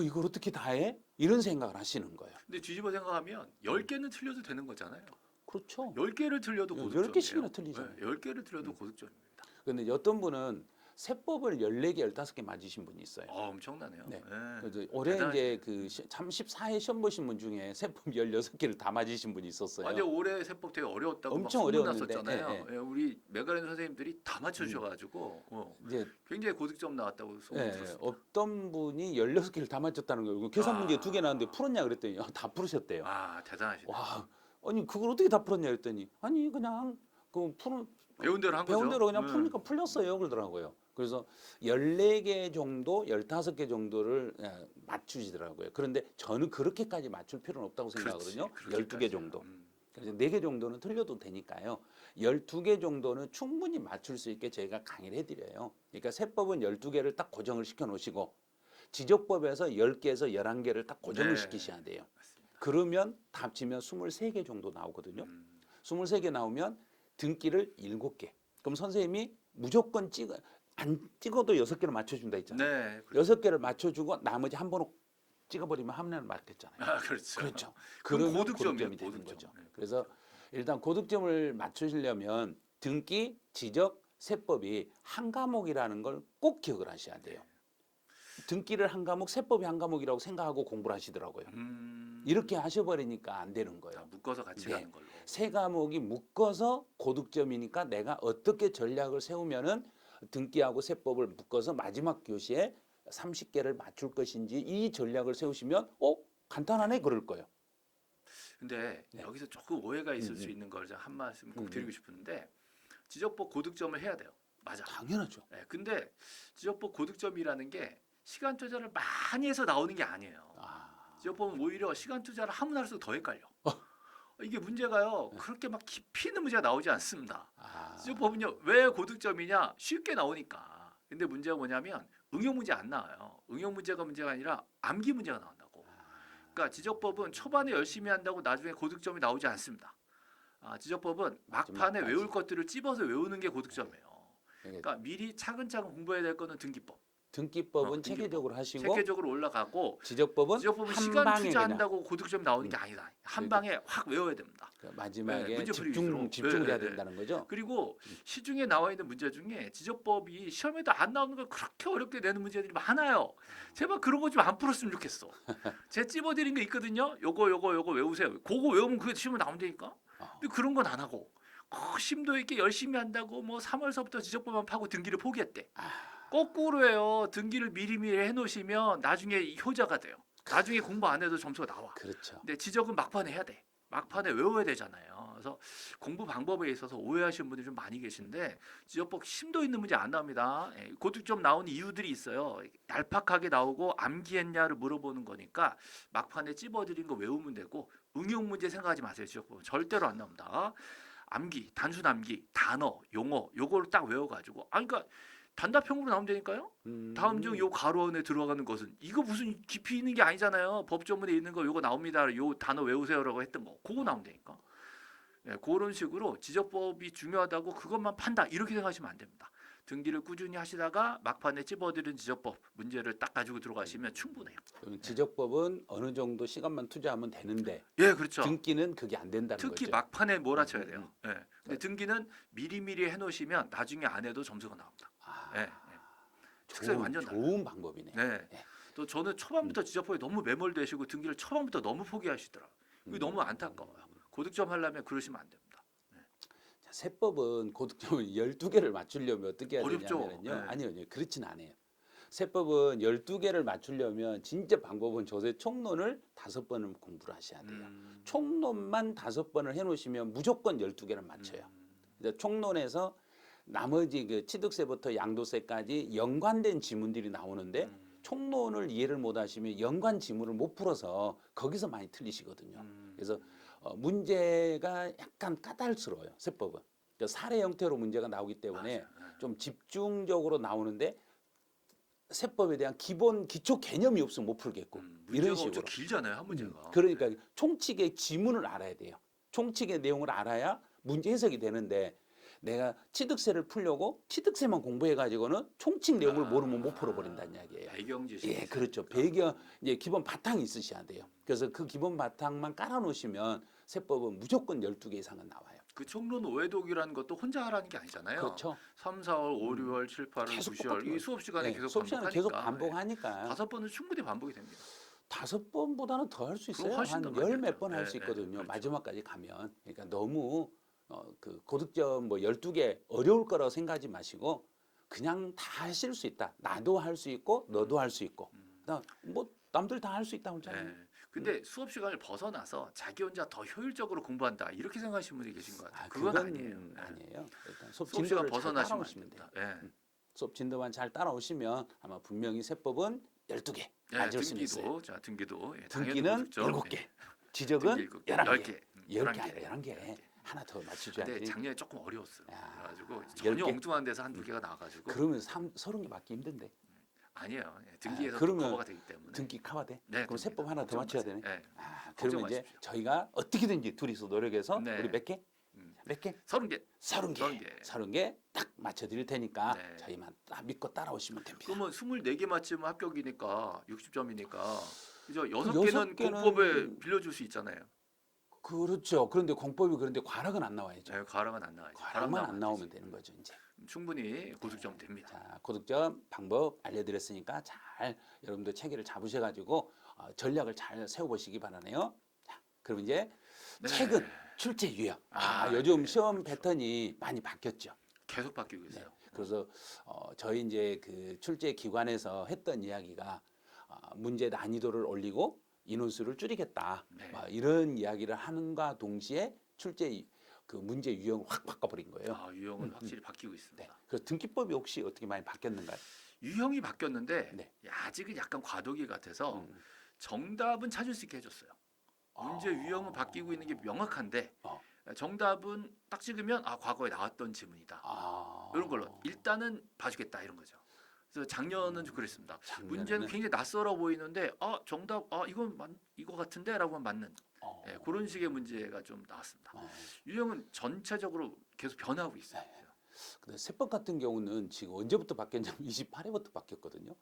이걸 어떻게 다 해? 이런 생각을 하시는 거예요. 근데 뒤집어 생각하면 10개는 틀려도 되는 거잖아요. 그렇죠. 10개를 틀려도 열 고득점이에요. 개씩이나 틀리잖아요. 10개를 틀려도 고득점입니다. 근데 어떤 분은 세법을 14개, 15개 맞으신 분이 있어요. 엄청나네요. 네. 예. 그래서 올해 대단하시네요. 이제 그 34회 시험 보신 분 중에 세법 16개를 다 맞으신 분이 있었어요. 근데 올해 세법 되게 어려웠다고 엄청 막 소문 어려웠는데, 났었잖아요. 예, 예, 우리 메가렌 선생님들이 다 맞춰주셔가지고 이제 굉장히 고득점 나왔다고 소문 예, 들었습니다. 어떤 분이 16개를 다 맞췄다는 거예요. 계산 문제 2개 나왔는데 풀었냐 그랬더니 다 풀으셨대요. 대단하시네. 와, 아니 그걸 어떻게 다 풀었냐 그랬더니 아니 그냥 그 푸는 배운 대로 한 배운 거죠. 대로 그냥 네. 풀니까 풀렸어요 그러더라고요. 그래서 14개 정도, 15개 정도를 맞추시더라고요. 그런데 저는 그렇게까지 맞출 필요는 없다고 생각하거든요. 그렇지, 12개 정도. 그래서 4개 정도는 틀려도 되니까요. 12개 정도는 충분히 맞출 수 있게 저희가 강의를 해드려요. 그러니까 세법은 12개를 딱 고정을 시켜 놓으시고 지적법에서 10개에서 11개를 딱 고정을 네. 시키셔야 돼요. 맞습니다. 그러면 합치면 23개 정도 나오거든요. 음. 23개 나오면 등기를 7개. 그럼 선생님이 무조건 안 찍어도 6개를 맞춰준다 했잖아요. 네, 그렇죠. 6개를 맞춰주고 나머지 한 번은 찍어버리면 한 번은 맞겠잖아요. 그렇죠. 그렇죠. 그럼 그러면 고득점이에요, 고득점이 되는 고득점. 거죠. 네. 그래서 일단 고득점을 맞추시려면 등기, 지적, 세법이 한 과목이라는 걸 꼭 기억을 하셔야 돼요. 등기를 한 과목, 세법이 한 과목이라고 생각하고 공부를 하시더라고요. 이렇게 하셔버리니까 안 되는 거예요. 묶어서 같이 네. 가는 걸로. 세 과목이 묶어서 고득점이니까 내가 어떻게 전략을 세우면은 등기하고 세법을 묶어서 마지막 교시에 30개를 맞출 것인지 이 전략을 세우시면 간단하네 그럴 거예요. 근데 네. 여기서 조금 오해가 있을 수 있는 걸 한 말씀 꼭 드리고 싶은데 지적법 고득점을 해야 돼요. 맞아. 당연하죠. 네, 근데 지적법 고득점이라는 게 시간 투자를 많이 해서 나오는 게 아니에요. 지적법은 오히려 시간 투자를 하면 할수록 더 헷갈려. 이게 문제가요. 그렇게 막 깊이 있는 문제가 나오지 않습니다. 지적법은요. 왜 고득점이냐? 쉽게 나오니까. 근데 문제가 뭐냐면 응용 문제 안 나와요. 응용 문제가 아니라 암기 문제가 나온다고. 그러니까 지적법은 초반에 열심히 한다고 나중에 고득점이 나오지 않습니다. 지적법은 막판에 마지막까지. 외울 것들을 찝어서 외우는 게 고득점이에요. 그러니까 그러니까 미리 차근차근 공부해야 될 거는 등기법. 등기법은 등기법. 체계적으로 하시고 체계적으로 올라가고 지적법은 지적법은 한 시간 방에 투자한다고 고득점이 나오는 게 아니다. 한 그러니까 방에 확 외워야 됩니다. 그냥 마지막에 네, 문제 풀이 위주로. 집중을 해야 네, 네. 된다는 거죠. 그리고 시중에 나와 있는 문제 중에 지적법이 시험에도 안 나오는 걸 그렇게 어렵게 내는 문제들이 많아요. 제발 그런 거 좀 안 풀었으면 좋겠어. 제 찝어드린 거 있거든요. 요거 외우세요. 그거 외우면 그게 시험에 나온다니까. 근데 그런 건 안 하고 심도 있게 열심히 한다고 뭐 3월서부터 지적법만 파고 등기를 포기했대. 거꾸로 해요. 등기를 미리미리 해놓으시면 나중에 효자가 돼요. 나중에 공부 안 해도 점수가 나와. 그렇죠. 근데 지적은 막판에 해야 돼. 막판에 외워야 되잖아요. 그래서 공부 방법에 있어서 오해하시는 분들이 좀 많이 계신데 지적법 심도 있는 문제 안 나옵니다. 고득점 나온 이유들이 있어요. 얄팍하게 나오고 암기했냐를 물어보는 거니까 막판에 찝어드린 거 외우면 되고 응용 문제 생각하지 마세요. 지적법은 절대로 안 나옵니다. 암기, 단순 암기, 단어, 용어 요거를 딱 외워가지고 그러니까 단답형으로 나오면 되니까요. 다음 중 요 가로 안에 들어가는 것은 이거 무슨 깊이 있는 게 아니잖아요. 법조문에 있는 거 요거 나옵니다. 요 단어 외우세요라고 했던 거 그거 나오면 되니까. 그런 식으로 지적법이 중요하다고 그것만 판다 이렇게 생각하시면 안 됩니다. 등기를 꾸준히 하시다가 막판에 찝어드린 지적법 문제를 딱 가지고 들어가시면 충분해요. 지적법은 어느 정도 시간만 투자하면 되는데 예, 그렇죠. 등기는 그게 안 된다는 특히 거죠. 막판에 몰아쳐야 돼요. 근데 등기는 미리미리 해놓으시면 나중에 안 해도 점수가 나옵니다. 특성이 완전 달라요. 좋은 방법이네. 네. 또 저는 초반부터 지적법에 너무 매몰되시고 등기를 초반부터 너무 포기하시더라고요. 그게 너무 안타까워요. 고득점 하려면 그러시면 안 됩니다. 자, 세법은 고득점을 12개를 맞추려면 어떻게 해야 어렵죠. 되냐면요. 네. 아니요. 그렇진 않아요. 세법은 12개를 맞추려면 진짜 방법은 조세 총론을 5번을 공부를 하셔야 돼요. 총론만 5번을 해놓으시면 무조건 12개를 맞춰요. 그래서 총론에서 나머지 그 취득세부터 양도세까지 연관된 지문들이 나오는데 총론을 이해를 못 하시면 연관 지문을 못 풀어서 거기서 많이 틀리시거든요. 그래서 문제가 약간 까다롭어요. 세법은. 그러니까 사례 형태로 문제가 나오기 때문에 좀 집중적으로 나오는데 세법에 대한 기본 기초 개념이 없으면 못 풀겠고 이런 식으로. 문제가 길잖아요, 한 문제가. 그러니까 총칙의 지문을 알아야 돼요. 총칙의 내용을 알아야 문제 해석이 되는데 내가 취득세를 풀려고 취득세만 공부해 가지고는 총칙 내용을 모르면 못 풀어버린다는 이야기예요. 배경 지식. 예, 그렇죠. 배경 이제 기본 바탕이 있으셔야 돼요. 그래서 그 기본 바탕만 깔아놓으시면 세법은 무조건 12개 이상은 나와요. 그 총론 오해독이라는 것도 혼자 하라는 게 아니잖아요. 그렇죠. 3, 4월, 5, 6월, 7, 8월, 계속 9월 똑같은 이 거예요. 수업 시간에 네, 계속 수업 시간에 반복하니까 계속 반복하니까 5번은 충분히 반복이 됩니다. 5번보다는 더 할 수 그럼 있어요. 훨씬 한 더 많이 열 몇 하죠. 번 할 수 네, 네, 있거든요. 그렇죠. 마지막까지 가면. 그러니까 너무 그 고득점 뭐 12개 어려울 거라고 생각하지 마시고 그냥 다 하실 수 있다. 나도 할 수 있고 너도 할 수 있고. 그다음 뭐 남들 다 할 수 있다고 하잖아요. 네. 근데 수업 시간을 벗어나서 자기 혼자 더 효율적으로 공부한다 이렇게 생각하시는 분들이 계신 것 같아요. 그건 아니에요. 네. 아니에요. 일단 수업 수업 시간 진도를 잘 벗어나시면 안 따라오시면 돼요. 됩니다. 네. 수업 진도만 잘 따라오시면 아마 분명히 세법은 12개 네, 맞을 수 있어요. 등기도 자 등기도 예, 당연히 등기는 고득점. 7개, 예. 지적은 등기 7개, 11개. 10개, 10개, 11개. 하나 더 근데 맞춰줘야지. 작년에 조금 어려웠어요. 야, 그래가지고 10개. 전혀 엉뚱한 데서 한두 개가 나와가지고 그러면 30개 맞기 힘든데. 아니에요. 예, 등기에서 그러면 커버가 되기 때문에. 등기 커버돼? 네, 그럼 됩니다. 세법 하나 더 맞춰야 되네. 네. 그러면 이제 걱정하십시오. 저희가 어떻게든지 둘이서 노력해서 네. 우리 몇 개? 음. 몇 개? 30개. 30개. 30개. 30개 딱 맞춰드릴 테니까 네. 저희만 딱 믿고 따라오시면 됩니다. 그러면 24개 맞추면 합격이니까 60점이니까 그죠? 여섯 6개는 개는- 공법에 빌려줄 수 있잖아요. 그렇죠. 그런데 공법이 그런데 과락은 안 나와야죠. 네, 가랑은 안 나와야죠. 과락만 안 나오면 되지. 되는 거죠, 이제. 충분히 고득점 됩니다. 자, 고득점 방법 알려드렸으니까 잘 여러분들 체계를 잡으셔가지고 전략을 잘 세워보시기 바라네요. 자, 그럼 이제 네. 최근 출제 유형. 아, 요즘 네, 시험 그렇죠. 패턴이 많이 바뀌었죠. 계속 바뀌고 있어요. 그래서 저희 이제 그 출제 기관에서 했던 이야기가 문제 난이도를 올리고 인원수를 줄이겠다. 네. 이런 이야기를 하는가 동시에 출제 그 문제 유형을 확 바꿔버린 거예요. 유형은 확실히 바뀌고 네. 있습니다. 그래서 등기법이 혹시 어떻게 많이 바뀌었는가요? 유형이 바뀌었는데 네. 아직은 약간 과도기 같아서 음. 정답은 찾을 수 있게 해줬어요. 문제 유형은 바뀌고 있는 게 명확한데 어. 정답은 딱 찍으면 과거에 나왔던 지문이다. 이런 걸로 일단은 봐주겠다 이런 거죠. 그래서 작년은 좀 그랬습니다. 문제는 굉장히 낯설어 보이는데 정답 이거 같은데라고 하면 맞는 그런 식의 문제가 좀 나왔습니다. 유형은 전체적으로 계속 변화하고 있어요. 근데 세법 같은 경우는 지금 언제부터 바뀌었냐면 28회부터 바뀌었거든요.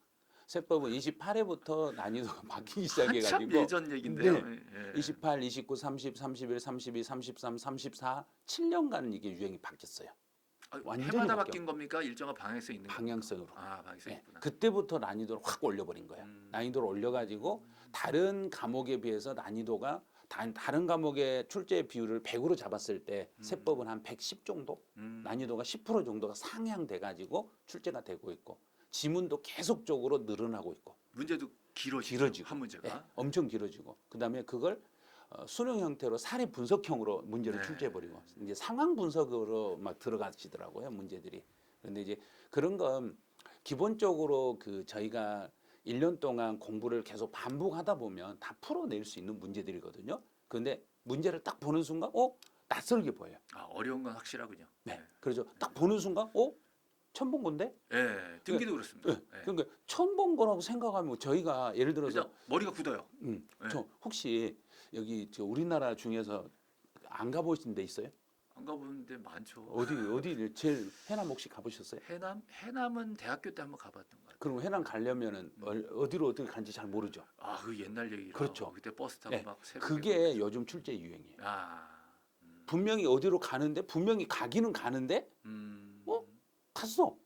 세법은 28회부터 난이도가 바뀌기 한참 시작해가지고 예전 얘긴데요. 네. 예. 28, 29, 30, 31, 32, 33, 34, 7년간 이게 유행이 바뀌었어요. 완전히 해마다 바뀌어. 바뀐 겁니까? 일정한 방향성 있는 방향성으로. 방향성 네. 있구나. 그때부터 난이도를 확 올려버린 거예요. 난이도를 올려가지고 다른 과목에 비해서 난이도가 다른 과목의 출제 비율을 100으로 잡았을 때 세법은 한 110 정도 난이도가 10% 정도가 상향돼가지고 출제가 되고 있고 지문도 계속적으로 늘어나고 있고 문제도 길어지고 한 문제가 네, 엄청 길어지고 그다음에 그걸 수능 형태로 사례 분석형으로 문제를 네. 출제해버리고 이제 상황 분석으로 막 들어가시더라고요 문제들이. 그런데 이제 그런 건 기본적으로 그 저희가 1년 동안 공부를 계속 반복하다 보면 다 풀어낼 수 있는 문제들이거든요. 그런데 문제를 딱 보는 순간 낯설게 보여요. 어려운 건 확실하군요. 네. 그래서 딱 보는 순간 처음 본 건데? 등기도 그렇습니다. 네. 그러니까 처음 본 거라고 생각하면 저희가 예를 들어서 일단 머리가 굳어요. 네. 저 혹시 여기 저 우리나라 중에서 안 가보신 데 있어요? 안 가본 데 많죠. 어디 제일 해남 혹시 가보셨어요? 해남은 대학교 때 한번 가봤던 것 같아요. 그럼 해남 가려면은 어디로 어떻게 간지 잘 모르죠. 그 옛날 얘기라. 그렇죠. 그때 버스 타고 네. 막 새벽에 그게 요즘 출제 유행이에요. 아, 분명히 어디로 가는데 분명히 가기는 가는데 갔어.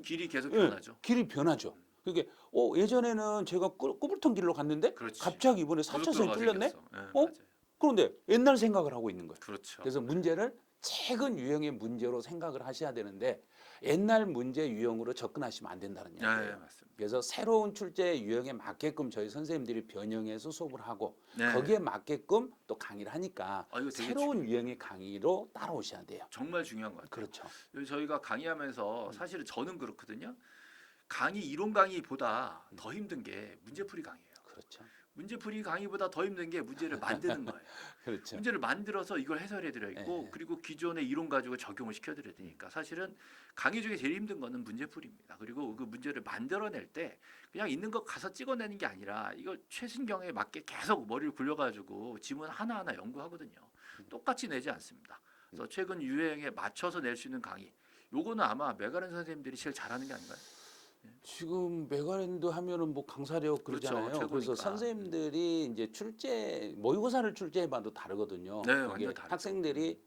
길이 계속 예, 변하죠. 길이 변하죠. 그게 예전에는 제가 꼬불통 길로 갔는데 그렇지. 갑자기 이번에 4차선이 뚫렸네. 네, 맞아요. 그런데 옛날 생각을 하고 있는 거예요. 그렇죠. 그래서 문제를 최근 유형의 문제로 생각을 하셔야 되는데 옛날 문제 유형으로 접근하시면 안 된다는 네, 얘기예요. 맞습니다. 그래서 새로운 출제 유형에 맞게끔 저희 선생님들이 변형해서 수업을 하고 네. 거기에 맞게끔 또 강의를 하니까 이거 되게 새로운 유형의 강의로 따라오셔야 돼요. 정말 중요한 것 같아요. 그렇죠. 저희가 강의하면서 사실은 저는 그렇거든요. 강의 이론 강의보다 더 힘든 게 문제풀이 강의예요. 그렇죠. 문제풀이 강의보다 더 힘든 게 문제를 만드는 거예요. 그렇죠. 문제를 만들어서 이걸 해설해 드려 있고 네. 그리고 기존의 이론 가지고 적용을 시켜 드려야 되니까 사실은 강의 중에 제일 힘든 거는 문제풀이입니다. 그리고 그 문제를 만들어낼 때 그냥 있는 거 가서 찍어내는 게 아니라 이거 최신경에 맞게 계속 머리를 굴려가지고 지문 하나하나 연구하거든요. 똑같이 내지 않습니다. 그래서 최근 유행에 맞춰서 낼 수 있는 강의 요거는 아마 메가른 선생님들이 제일 잘하는 게 아닌가요? 지금 메가랜드 하면은 뭐 강사력 그러잖아요. 그렇죠. 그래서 최고니까. 선생님들이 이제 출제 모의고사를 출제해봐도 다르거든요. 네, 그게 완전 다르죠. 학생들이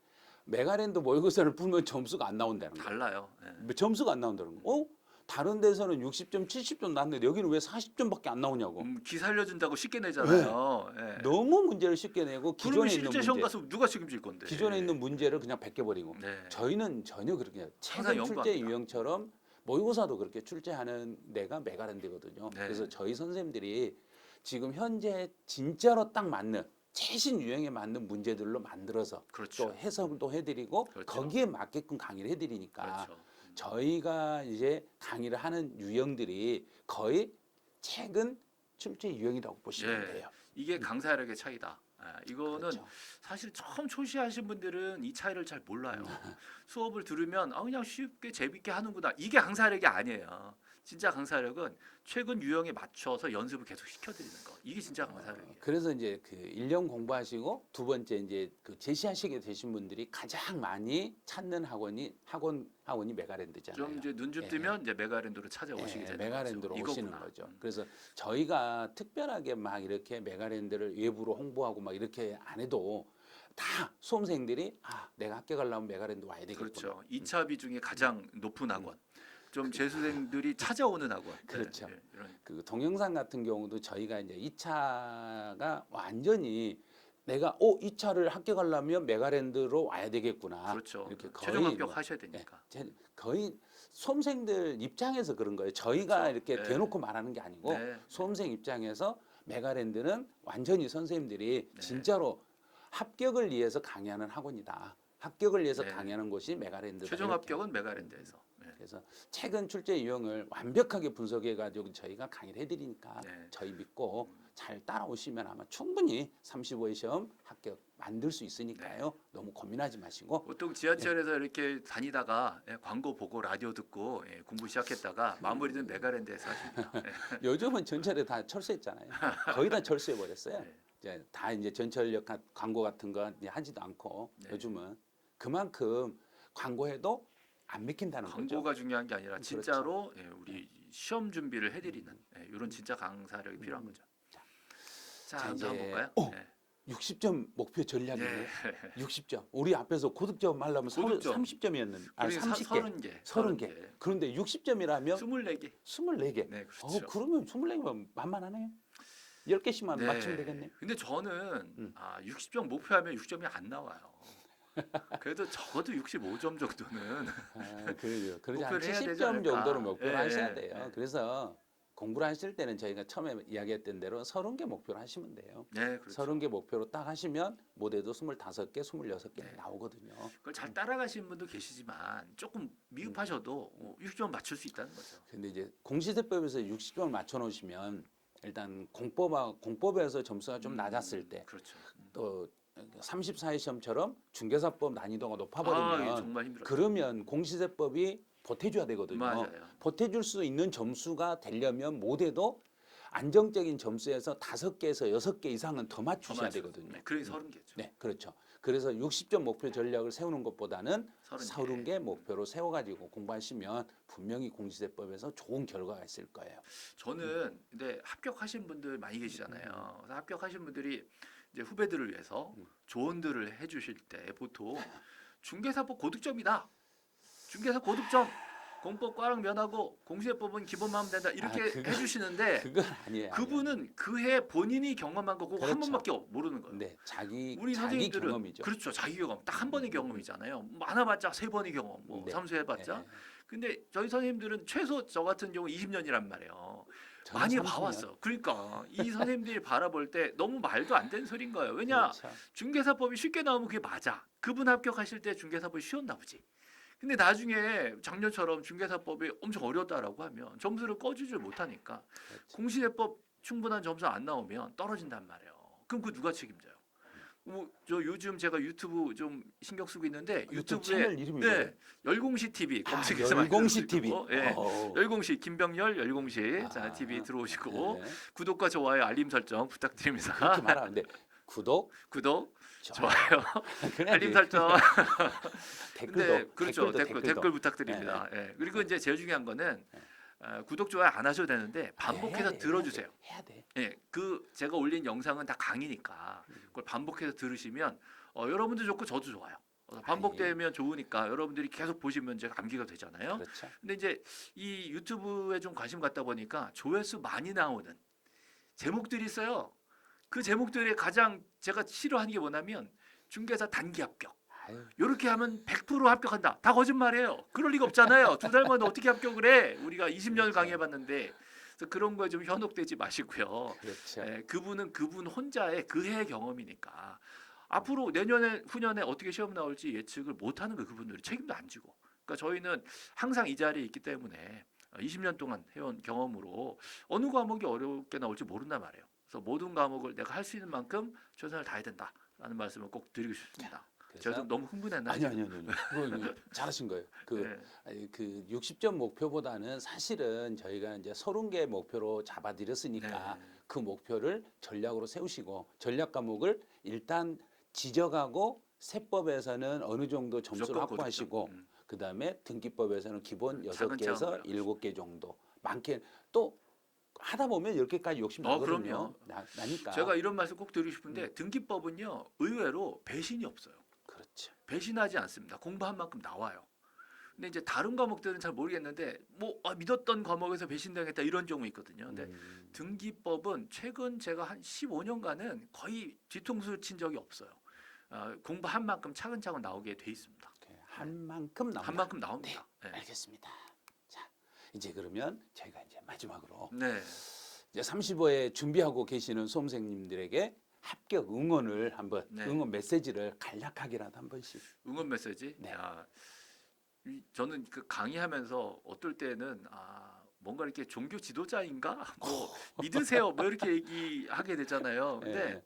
메가랜드 모의고사를 풀면 점수가 안 나온다는 거예요. 달라요. 예. 점수가 안 나온다는 거. 다른 데서는 60점, 70점 나왔는데 여기는 왜 40점밖에 안 나오냐고. 기 살려준다고 쉽게 내잖아요. 예. 너무 문제를 쉽게 내고 그러면 기존에 있는 실제 시험 문제, 가서 누가 책임질 건데? 기존에 있는 문제를 그냥 베껴버리고. 네. 저희는 전혀 그렇게 해요. 항상 최근 출제 연구합니다. 유형처럼 모의고사도 그렇게 출제하는 데가 메가랜드거든요. 네. 그래서 저희 선생님들이 지금 현재 진짜로 딱 맞는 최신 유형에 맞는 문제들로 만들어서 그렇죠. 또 해석도 해드리고 그렇죠. 거기에 맞게끔 강의를 해드리니까 그렇죠. 저희가 이제 강의를 하는 유형들이 거의 최근 출제 유형이라고 보시면 예. 돼요. 이게 강사력의 차이다. 이거는 그렇죠. 사실 처음 초시하신 분들은 이 차이를 잘 몰라요. 수업을 들으면 그냥 쉽게 재밌게 하는구나. 이게 강사력이 아니에요. 진짜 강사력은 최근 유형에 맞춰서 연습을 계속 시켜드리는 거. 이게 진짜 강사력이에요. 그래서 이제 그 1년 공부하시고 두 번째 이제 그 제시하시게 되신 분들이 가장 많이 찾는 학원이 메가랜드잖아요. 좀 이제 눈좀 뜨면 이제 메가랜드로 찾아오시게 되는 메가랜드로 거죠. 오시는 이거구나. 거죠. 그래서 저희가 특별하게 막 이렇게 메가랜드를 외부로 홍보하고 막 이렇게 안 해도 다 수험생들이 내가 학교 가려면 메가랜드 와야 되겠구나. 그렇죠. 2차 비중이 가장 높은 학원. 좀 재수생들이 찾아오는 학원. 그렇죠. 이런. 그 동영상 같은 경우도 저희가 이제 2차가 완전히 내가 2차를 합격하려면 메가랜드로 와야 되겠구나. 그렇죠. 이렇게 최종 거의 합격하셔야 되니까. 거의 수험생들 입장에서 그런 거예요. 저희가 그렇죠. 이렇게 네. 대놓고 말하는 게 아니고 네. 수험생 입장에서 메가랜드는 완전히 선생님들이 네. 진짜로 합격을 위해서 강의하는 학원이다. 합격을 위해서 네. 강의하는 곳이 메가랜드다. 최종 이렇게. 합격은 메가랜드에서. 네. 그래서 최근 출제 유형을 완벽하게 분석해 가지고 저희가 강의를 해드리니까 네. 저희 믿고 잘 따라오시면 아마 충분히 35회 시험 합격 만들 수 있으니까요. 너무 고민하지 마시고 보통 지하철에서 이렇게 다니다가 광고 보고 라디오 듣고 공부 시작했다가 마무리는 메가랜드에서 하십니다. 요즘은 전철에 다 철수했잖아요. 거의 다 철수해 버렸어요. 네. 이제 다 이제 전철역 광고 같은 거 이제 하지도 않고 네. 요즘은 그만큼 광고해도 안 믿긴다는 거죠. 광고가 중요한 게 아니라 그렇죠. 진짜로 우리 시험 준비를 해드리는 이런 진짜 강사력이 필요한 거죠. 자, 자, 한번 이제 볼까요? 60점 목표 전략이에요. 네. 60점. 우리 앞에서 고득점 하려면 고득점. 30점이었는데 우리 30개. 30개. 그런데 60점이라면 24개. 24개. 네, 그렇죠. 그러면 24개면 만만하네요. 10개씩만 네. 맞추면 되겠네. 근데 저는 60점 목표하면 60점이 안 나와요. 그래도 적어도 65점 정도는 그래요. 그러지 한 목표를 해야 되지 70점 않을까. 정도로 목표를 예, 하셔야 예, 돼요. 예. 그래서 공부를 하실 때는 저희가 처음에 이야기했던 대로 30개 목표로 하시면 돼요. 네, 그렇죠. 30개 목표로 딱 하시면 모대도 25개, 26개 네. 나오거든요. 그걸 잘 따라가시는 분도 계시지만 조금 미흡하셔도 60점 맞출 수 있다는 거죠. 근데 이제 공시대법에서 60점을 맞춰 놓으시면 일단 공법에서 점수가 좀 낮았을 때 그렇죠. 또 34회 시험처럼 중개사법 난이도가 이게 높아버리면 정말 힘들어요. 그러면 공시대법이 보태줘야 되거든요. 맞아요. 보태줄 수 있는 점수가 되려면 모대도 안정적인 점수에서 5개에서 6개 이상은 더 맞추셔야 되거든요. 네, 그러니 30개죠. 네, 그렇죠. 그래서 60점 목표 전략을 세우는 것보다는 30개. 30개 목표로 세워가지고 공부하시면 분명히 공시대법에서 좋은 결과가 있을 거예요. 저는 근데 합격하신 분들 많이 계시잖아요. 그래서 합격하신 분들이 이제 후배들을 위해서 조언들을 해주실 때 보통 중개사법 고득점이다. 중개사 고득점. 공법 꽈랑 면하고 공시대법은 기본만 하면 된다. 이렇게 해주시는데 그건 아니에요. 그분은 그해 본인이 경험한 거 그거 한 그렇죠. 번밖에 모르는 거예요. 네, 자기 우리 선생님들은 경험이죠. 그렇죠. 자기 경험 딱 한 번의 경험이잖아요. 많아봤자 3번의 경험, 뭐 네. 삼수해봤자. 네. 근데 저희 선생님들은 최소 저 같은 경우 20년이란 말이에요. 저는 많이 30년. 봐왔어. 그러니까 이 선생님들이 바라볼 때 너무 말도 안 되는 소린 거예요. 왜냐 그렇죠. 중개사법이 쉽게 나오면 그게 맞아. 그분 합격하실 때 중개사법이 쉬웠나 보지. 근데 나중에 작년처럼 중개사법이 엄청 어렵다라고 하면 점수를 꺼주질 못하니까 그렇죠. 공시대법 충분한 점수 안 나오면 떨어진단 말이에요. 그럼 그 누가 책임져요? 저 요즘 제가 유튜브 좀 신경 쓰고 있는데 유튜브 유튜브에 채널 이름이 뭐예요? 열공시 TV 검색해서 많이 열공시 들어오시고, TV. 예. 어. 열공시 김병열 열공시 자 아, TV 들어오시고 네. 구독과 좋아요 알림 설정 부탁드립니다. 그렇게 말하는데 구독, 구독 좋아요, 좋아요 알림 설정. 댓글도, 근데 그렇죠 댓글도. 댓글 부탁드립니다. 예. 그리고 이제 제일 중요한 거는 구독 좋아요 안 하셔도 되는데 반복해서 해야 들어주세요. 해야 돼. 예, 그 제가 올린 영상은 다 강의니까 그걸 반복해서 들으시면 여러분도 좋고 저도 좋아요. 반복되면 좋으니까 여러분들이 계속 보시면 제가 암기가 되잖아요. 그렇죠. 근데 이제 이 유튜브에 좀 관심 갖다 보니까 조회수 많이 나오는 제목들이 있어요. 그 제목들이 가장 제가 싫어하는 게 뭐냐면 중개사 단기 합격. 아유, 이렇게 하면 100% 합격한다. 다 거짓말이에요. 그럴 리가 없잖아요. 2달 만에 어떻게 합격을 해? 우리가 20년을 그렇죠. 강의해봤는데 그래서 그런 거에 좀 현혹되지 마시고요. 그렇죠. 그분은 그분 혼자의 그 해의 경험이니까 앞으로 내년에 후년에 어떻게 시험 나올지 예측을 못하는 거 그분들이 책임도 안 지고. 그러니까 저희는 항상 이 자리에 있기 때문에 20년 동안 해온 경험으로 어느 과목이 어렵게 나올지 모른단 말이에요. 그래서 모든 과목을 내가 할 수 있는 만큼 최선을 다해야 된다라는 말씀을 꼭 드리고 싶습니다. 제가 좀 너무 흥분했나요? 아니요. 그거 잘하신 거예요. 네. 그 60점 목표보다는 사실은 저희가 이제 30개 목표로 잡아드렸으니까 네. 그 목표를 전략으로 세우시고 전략 과목을 일단 지정하고 세법에서는 어느 정도 점수를 무조건 확보하시고 고득점. 그다음에 등기법에서는 기본 차근차근 6개에서 올라가시고. 7개 정도. 많게 또 하다 보면 10개까지 욕심 나거든요. 그럼요. 나니까. 제가 이런 말씀 꼭 드리고 싶은데 등기법은요 의외로 배신이 없어요. 그렇죠. 배신하지 않습니다. 공부한 만큼 나와요. 근데 이제 다른 과목들은 잘 모르겠는데 뭐 믿었던 과목에서 배신당했다 이런 경우 있거든요. 근데 등기법은 최근 제가 한 15년간은 거의 뒤통수를 친 적이 없어요. 공부한 만큼 차근차근 나오게 돼 있습니다. 한 만큼 나온다. 한 만큼 나옵니다. 네. 알겠습니다. 자, 이제 그러면 저희가 이제 마지막으로 네. 이제 35회 준비하고 계시는 수험생님들에게 합격 응원을 한번 네. 응원 메시지를 간략하게라도 한 번씩. 응원 메시지. 네. 저는 그 강의하면서 어떨 때는 뭔가 이렇게 종교 지도자인가 뭐 믿으세요 뭐 이렇게 얘기하게 되잖아요. 근데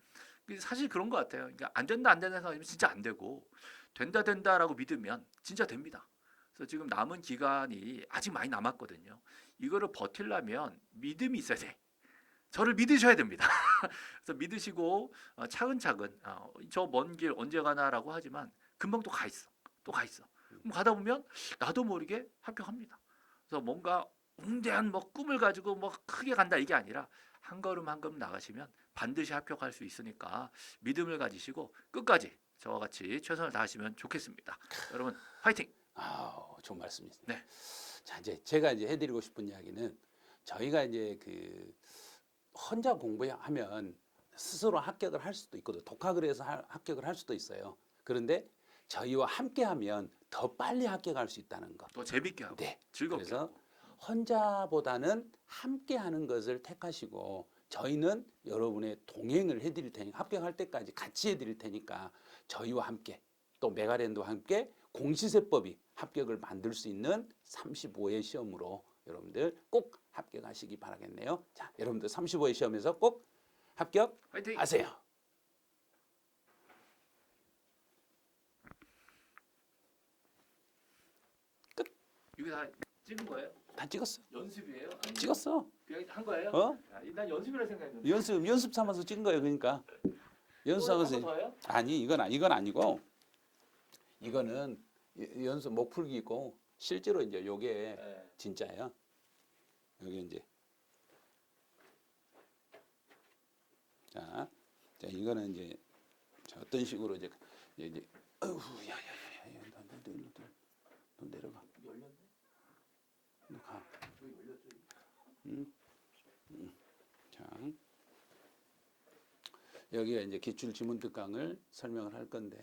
사실 그런 것 같아요. 그러니까 안 된다 생각하면 진짜 안 되고 된다라고 믿으면 진짜 됩니다. 그래서 지금 남은 기간이 아직 많이 남았거든요. 이거를 버틸려면 믿음이 있어야 돼. 저를 믿으셔야 됩니다. 그래서 믿으시고 차근차근 저 먼 길 언제 가나라고 하지만 금방 또 가 있어. 그럼 가다 보면 나도 모르게 합격합니다. 그래서 뭔가 웅대한 뭐 꿈을 가지고 뭐 크게 간다 이게 아니라 한 걸음 한 걸음 나가시면 반드시 합격할 수 있으니까 믿음을 가지시고 끝까지 저와 같이 최선을 다하시면 좋겠습니다. 여러분 화이팅! 좋은 말씀이세요. 네. 자, 이제 제가 이제 해드리고 싶은 이야기는 저희가 이제 그 혼자 공부하면 스스로 합격을 할 수도 있거든요. 독학을 해서 합격을 할 수도 있어요. 그런데 저희와 함께하면 더 빨리 합격할 수 있다는 것. 또 재밌게 하고 네. 즐겁게 그래서 하고. 혼자보다는 함께하는 것을 택하시고 저희는 여러분의 동행을 해드릴 테니까 합격할 때까지 같이 해드릴 테니까 저희와 함께 또 메가랜드와 함께 공시세법이 합격을 만들 수 있는 35회 시험으로 여러분들 꼭 합격하시기 바라겠네요. 자, 여러분들 35회 시험에서 꼭 화이팅! 합격하세요. 이게 다 찍은 거예요? 다 찍었어. 연습이에요? 아니면 찍었어. 그냥 한 거예요? 어? 난 연습이라 생각했는데. 연습 삼아서 찍은 거예요. 그러니까 연습 삼아서. 한번 더요? 아니 이건 아니고 이거는 연습 목 풀기고 실제로 이제 요게 네. 진짜예요. 여기 이제 자 이거는 이제 자, 어떤 식으로 이제 어우 야야야야 너 내려가. 열렸네? 너 가. 여기 열렸죠? 자 여기가 이제 기출 지문 특강을 설명을 할 건데